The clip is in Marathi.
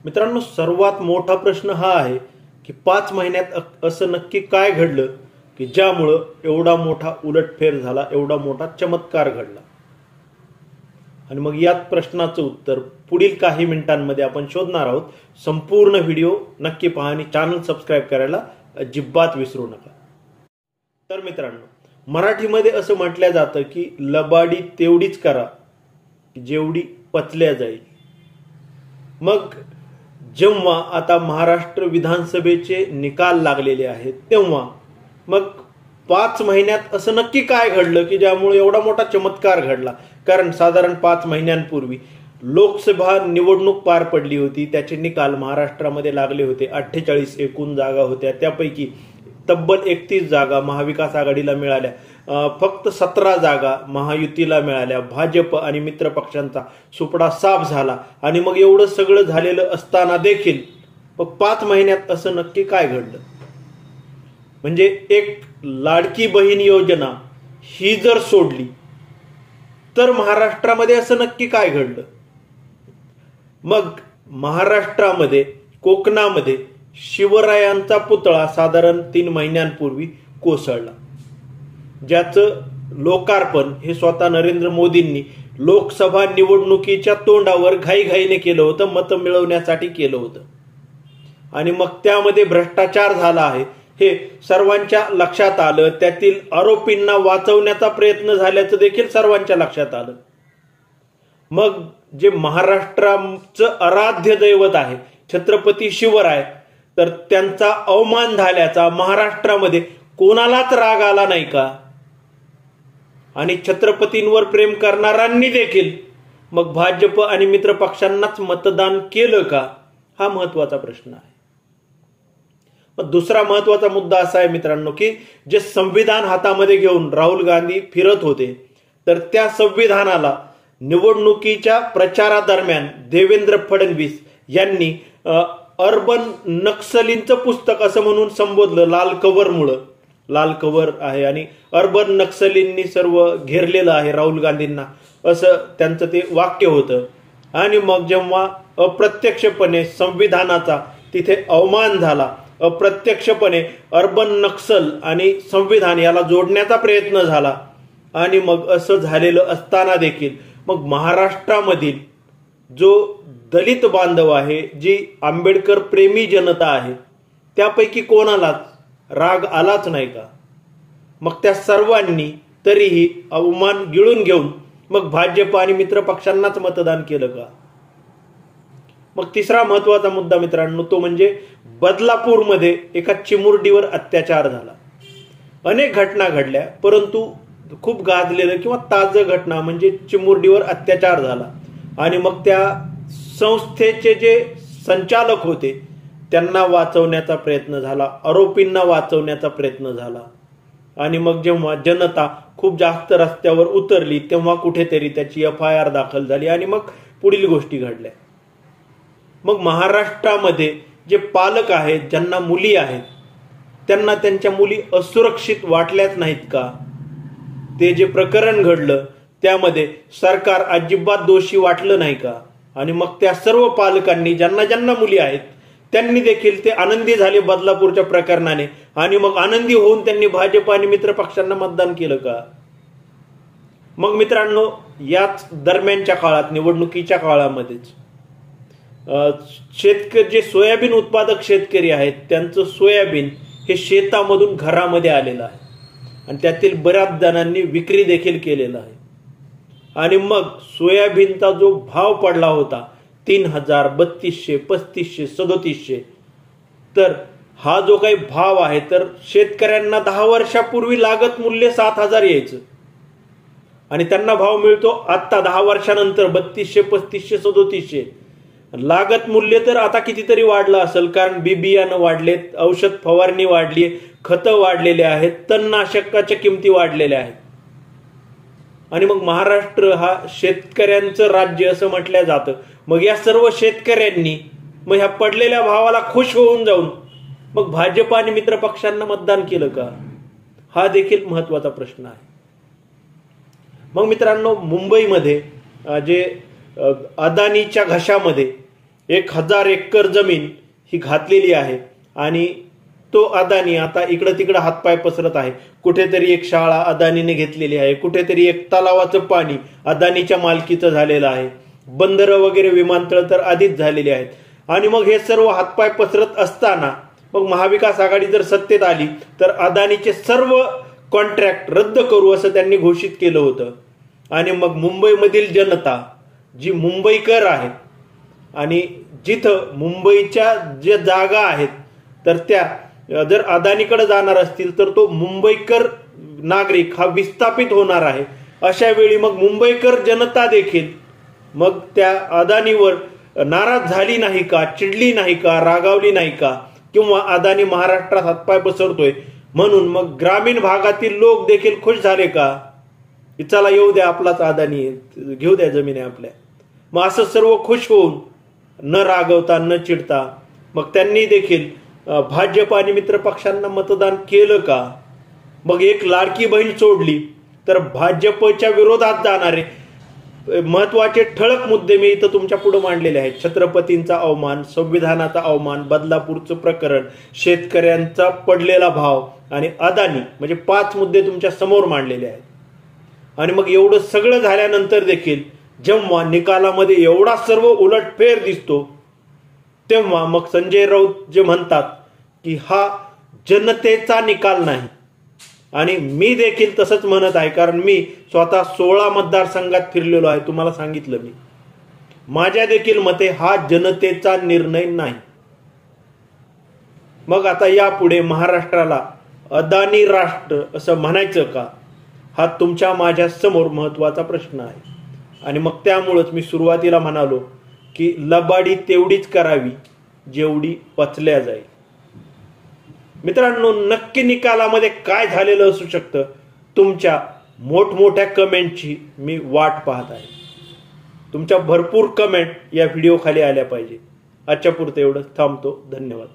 मित्रांनो, सर्वात मोठा प्रश्न हा आहे की 5 महिन्यात असं नक्की काय घडलं की ज्यामुळं एवढा मोठा उलटफेर झाला, एवढा मोठा चमत्कार घडला. आणि मग यात प्रश्नाचं उत्तर पुढील काही मिनिटांमध्ये आपण शोधणार आहोत. संपूर्ण व्हिडिओ नक्की पहा आणि चॅनल सबस्क्राईब करायला अजिबात विसरू नका. तर मित्रांनो, मराठीमध्ये असं म्हटलं जातं की लबाडी तेवढीच करा जेवढी पचल्या जाईल. मग जेव्हा आता महाराष्ट्र विधानसभेचे निकाल लागलेले आहेत तेव्हा मग 5 महिन्यात असं नक्की काय घडलं की ज्यामुळे एवढा मोठा चमत्कार घडला. कारण साधारण 5 महिन्यांपूर्वी लोकसभा निवडणूक पार पडली होती. त्याचे निकाल महाराष्ट्रामध्ये लागले होते. 48 एकूण जागा होत्या. त्यापैकी तब्बल 31 जागा महाविकास आघाडीला मिळाल्या. फक्त 17 जागा महायुतीला मिळाल्या. भाजप आणि मित्र पक्षांचा सुपडा साफ झाला. आणि मग एवढं सगळं झालेलं असताना देखील मग 5 महिन्यात असं नक्की काय घडलं. म्हणजे एक लाडकी बहीण योजना ही जर सोडली तर महाराष्ट्रामध्ये असं नक्की काय घडलं. मग महाराष्ट्रामध्ये कोकणामध्ये शिवरायांचा पुतळा साधारण 3 महिन्यांपूर्वी कोसळला, ज्याचं लोकार्पण हे स्वतः नरेंद्र मोदींनी लोकसभा निवडणुकीच्या तोंडावर घाईघाईने केलं होतं, मतं मिळवण्यासाठी केलं होतं. आणि मग त्यामध्ये भ्रष्टाचार झाला आहे हे सर्वांच्या लक्षात आलं. त्यातील आरोपींना वाचवण्याचा प्रयत्न झाल्याचं देखील सर्वांच्या लक्षात आलं. मग जे महाराष्ट्राचं आराध्य दैवत आहे छत्रपती शिवराय, तर त्यांचा अवमान झाल्याचा महाराष्ट्रामध्ये कोणालाच राग आला नाही का. आणि छत्रपतींवर प्रेम करणाऱ्यांनी देखील मग भाजप आणि मित्र पक्षांनाच मतदान केलं का, हा महत्वाचा प्रश्न आहे. मग दुसरा महत्वाचा मुद्दा असा आहे मित्रांनो की जे संविधान हातामध्ये घेऊन राहुल गांधी फिरत होते, तर त्या संविधानाला निवडणुकीच्या प्रचारादरम्यान देवेंद्र फडणवीस यांनी अर्बन नक्सलींचं पुस्तक असं म्हणून संबोधलं. लाल कव्हर आहे आणि अर्बन नक्सलींनी सर्व घेरलेलं आहे राहुल गांधींना, असं त्यांचं ते वाक्य होतं. आणि मग जेव्हा अप्रत्यक्षपणे संविधानाचा तिथे अवमान झाला, अप्रत्यक्षपणे अर्बन नक्सल आणि संविधान याला जोडण्याचा प्रयत्न झाला. आणि मग असं झालेलं असताना देखील मग महाराष्ट्रामधील जो दलित बांधव आहे, जी आंबेडकर प्रेमी जनता आहे, त्यापैकी कोणालाच राग आलाच नाही का. मग त्या सर्वांनी तरीही अवमान गिळून घेऊन मग भाजप आणि मित्र पक्षांनाच मतदान केलं का. मग तिसरा महत्वाचा मुद्दा मित्रांनो तो म्हणजे बदलापूरमध्ये एका चिमुरडीवर अत्याचार झाला. अनेक घटना घडल्या, परंतु खूप गाजलेलं किंवा ताजं घटना म्हणजे चिमुरडीवर अत्याचार झाला. आणि मग त्या संस्थेचे जे संचालक होते त्यांना वाचवण्याचा प्रयत्न झाला, आरोपींना वाचवण्याचा प्रयत्न झाला. आणि मग जेव्हा जनता खूप जास्त रस्त्यावर उतरली तेव्हा कुठेतरी त्याची FIR दाखल झाली आणि मग पुढील गोष्टी घडल्या. मग महाराष्ट्रामध्ये जे पालक आहेत, ज्यांना मुली आहेत, त्यांना त्यांच्या मुली असुरक्षित वाटल्याच नाहीत का. ते जे प्रकरण घडलं त्यामध्ये सरकार अजिबात दोषी वाटलं नाही का. आणि मग त्या सर्व पालकांनी ज्यांना ज्यांना मुली आहेत त्यांनी देखील ते आनंदी झाले बदलापूरच्या प्रकरणाने. आणि मग आनंदी होऊन त्यांनी भाजप आणि मित्र पक्षांना मतदान केलं का. मग मित्रांनो, याच दरम्यानच्या काळात निवडणुकीच्या काळामध्येच जे सोयाबीन उत्पादक शेतकरी आहेत त्यांचं सोयाबीन हे शेतामधून घरामध्ये आलेलं आहे आणि त्यातील बऱ्याच जणांनी विक्री देखील केलेला आहे. आणि मग सोयाबीनचा जो भाव पडला होता 3,000, 3,200, 3,500, 3,700, तर हा जो काही भाव आहे तर शेतकऱ्यांना 10 वर्षापूर्वी लागत मूल्य 7,000 यायचं आणि त्यांना भाव मिळतो आता 10 वर्षानंतर 3,200, 3,500, 3,700. लागत मूल्य तर आता कितीतरी वाढलं असेल, कारण बियाणं वाढलेत, औषध फवारणी वाढली, खतं वाढलेले आहेत, तणनाशकाच्या किमती वाढलेल्या आहेत. आणि मग महाराष्ट्र हा शेतकऱ्यांचं राज्य असं म्हटलं जातं. मग या सर्व शेतकऱ्यांनी मग ह्या पडलेल्या भावाला खुश होऊन जाऊन मग भाजप आणि मित्र पक्षांना मतदान केलं का, हा देखील महत्वाचा प्रश्न आहे. मग मित्रांनो, मुंबईमध्ये जे अदानीच्या घशामध्ये 1000 एकर जमीन ही घातलेली आहे आणि तो अदानी आता इकडं तिकडं हातपाय पसरत आहे. कुठेतरी एक शाळा अदानीने घेतलेली आहे, कुठेतरी एक तलावाचं पाणी अदानीच्या मालकीचं झालेलं आहे, बंदरं वगैरे विमानतळ तर आधीच झालेली आहेत. आणि मग हे सर्व हातपाय पसरत असताना मग महाविकास आघाडी जर सत्तेत आली तर अदानीचे सर्व कॉन्ट्रॅक्ट रद्द करू असं त्यांनी घोषित केलं होतं. आणि मग मुंबईमधील जनता जी मुंबईकर आहे आणि जिथं मुंबईच्या ज्या जागा आहेत तर त्या जर अदानीकडे जाणार असतील तर तो मुंबईकर नागरिक हा विस्थापित होणार आहे. अशा वेळी मग मुंबईकर जनता देखील मग त्या अदानीवर नाराज झाली नाही का, चिडली नाही का, रागावली नाही का, किंवा अदानी महाराष्ट्रात हातपाय पसरतोय म्हणून मग ग्रामीण भागातील लोक देखील खुश झाले का, चला येऊ द्या आपलाच अदानी घेऊ द्या जमिनी आपल्या. मग असं सर्व खुश होऊन न रागवता न चिडता मग त्यांनी देखील भाजप आणि मित्र पक्षांना मतदान केलं का. मग एक लाडकी बहीण सोडली तर भाजपच्या विरोधात जाणारे महत्वाचे ठळक मुद्दे मी इथं तुमच्या पुढे मांडलेले आहेत. छत्रपतींचा अवमान, संविधानाचा अवमान, बदलापूरचं प्रकरण, शेतकऱ्यांचा पडलेला भाव आणि अदानी, म्हणजे 5 मुद्दे तुमच्या समोर मांडलेले आहेत. आणि मग एवढं सगळं झाल्यानंतर देखील जेव्हा निकालामध्ये एवढा सर्व उलटफेर दिसतो तेव्हा मग संजय राऊत जे म्हणतात की हा जनतेचा निकाल नाही. आणि मी देखील तसंच म्हणत आहे, कारण मी स्वतः 16 मतदारसंघात फिरलेलो आहे. तुम्हाला सांगितलं मी, माझ्या देखील मते हा जनतेचा निर्णय नाही. मग आता यापुढे महाराष्ट्राला अदानी राष्ट्र असं म्हणायचं का, हा तुमच्या माझ्या समोर महत्वाचा प्रश्न आहे. आणि मग त्यामुळेच मी सुरुवातीला म्हणालो की लबाडी तेवढीच करावी जेवढी पचल्या जाईल. मित्रांनो, नक्की निकालामध्ये काय झालेलं असू शकतं, तुमच्या मोठमोठ्या कमेंटची मी वाट पाहत आहे. तुमच्या भरपूर कमेंट या व्हिडिओ खाली आल्या पाहिजे. आजच्या पुरतं एवढं थांबतो. धन्यवाद.